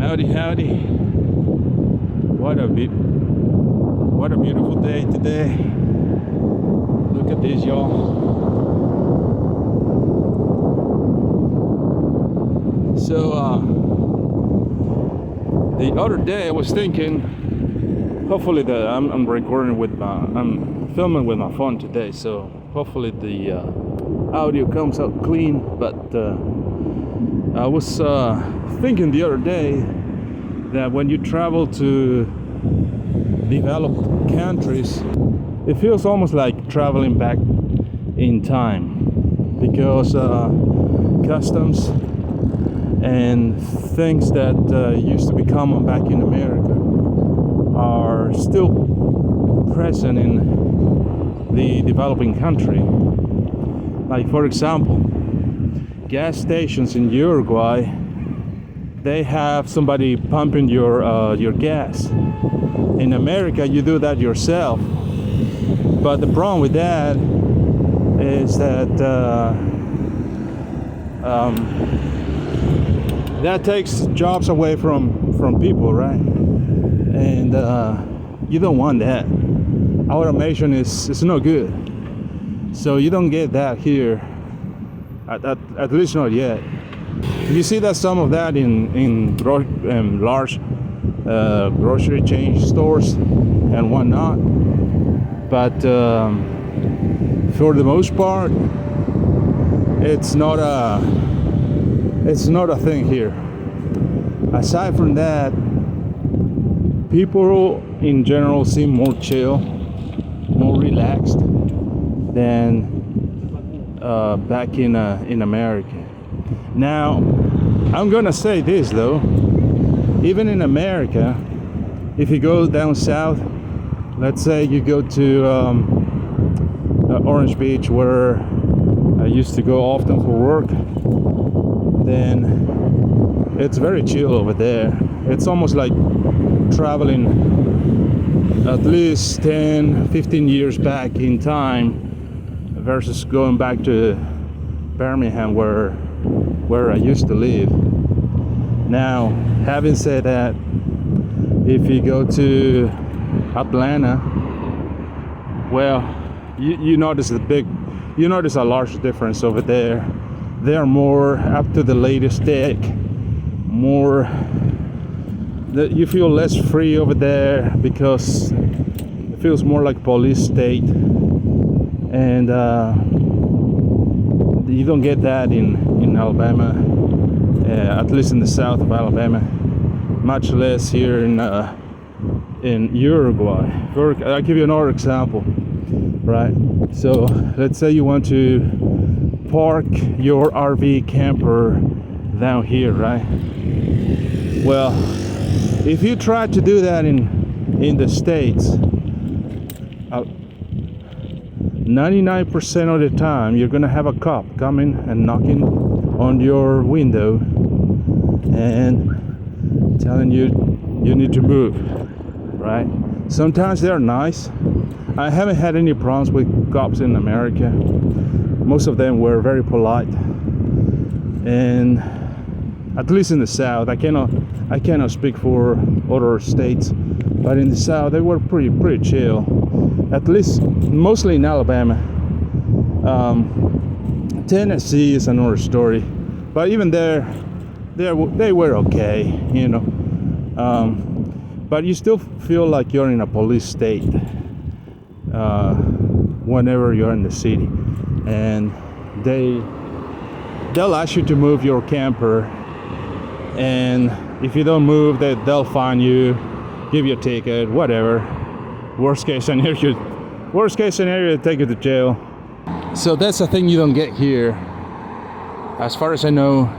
Howdy, howdy. What a beautiful day today. Look at this, y'all. So the other day I was thinking, hopefully I'm recording with I'm filming with my phone today, so hopefully the audio comes out clean. But I was thinking the other day that when you travel to developed countries, it feels almost like traveling back in time, because customs and things that used to be common back in America are still present in the developing country. Like, for example, gas stations in Uruguay, they have somebody pumping your gas. In America, you do that yourself, but the problem with that is that that takes jobs away from people, right? And you don't want that. Automation is no good, so you don't get that here, at least not yet. You see that some of that in large grocery chain stores and whatnot, but for the most part, it's not a thing here. Aside from that, people in general seem more chill, more relaxed than back in America. Now, I'm gonna say this though, even in America, if you go down south, let's say you go to Orange Beach, where I used to go often for work, then it's very chill over there. It's almost like traveling at least 10-15 years back in time versus going back to Birmingham, where I used to live. Now, having said that, if you go to Atlanta, well, you notice a large difference over there. They are more up to the latest tech, more that you feel less free over there, because it feels more like police state, and you don't get that in Alabama, at least in the south of Alabama, much less here in Uruguay. I'll give you another example, right? So let's say you want to park your RV camper down here, right? Well, if you try to do that in the States, 99% of the time you're gonna have a cop coming and knocking on your window and telling you need to move, right? Sometimes they're nice. I haven't had any problems with cops in America. Most of them were very polite, and at least in the South, I cannot speak for other states, but in the South they were pretty chill. At least mostly in Alabama. Tennessee is another story, but even there they were okay, you know. But you still feel like you're in a police state whenever you're in the city, and they'll ask you to move your camper, and if you don't move, they'll fine you, give you a ticket, whatever. Worst case scenario, take you to jail. So that's the thing you don't get here. As far as I know,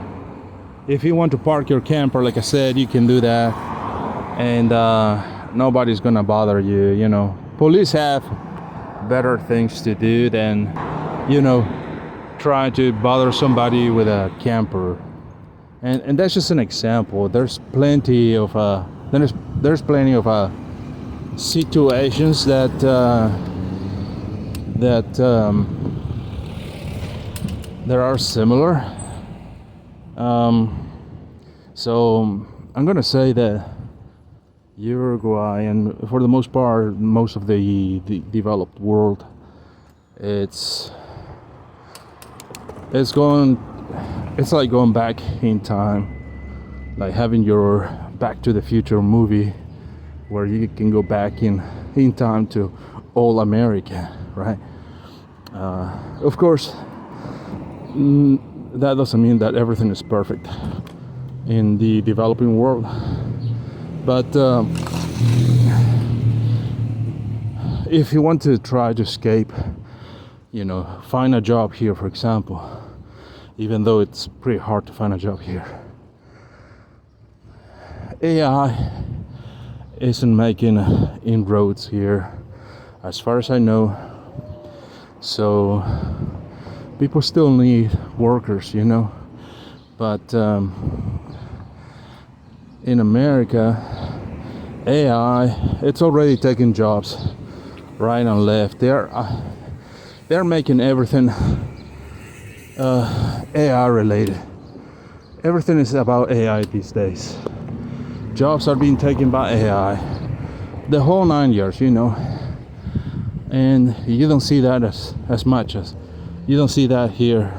if you want to park your camper, like I said, you can do that, and nobody's gonna bother you. You know, police have better things to do than, you know, trying to bother somebody with a camper. And that's just an example. There's plenty of situations that are similar. So I'm gonna say that Uruguay, and for the most part, most of the developed world, it's going. It's like going back in time, like having your Back to the Future movie, where you can go back in time to all America, right? Of course, that doesn't mean that everything is perfect in the developing world, but if you want to try to escape, find a job here, for example, even though it's pretty hard to find a job here, AI isn't making inroads here as far as I know, so people still need workers, but in America, AI, it's already taking jobs right and left. They're making everything AI related. Everything is about AI these days. Jobs are being taken by AI, the whole 9 years, and you don't see that as much as you don't see that here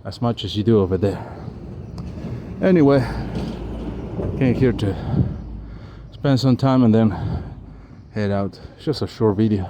as much as you do over there. Anyway, came here to spend some time and then head out. It's just a short video.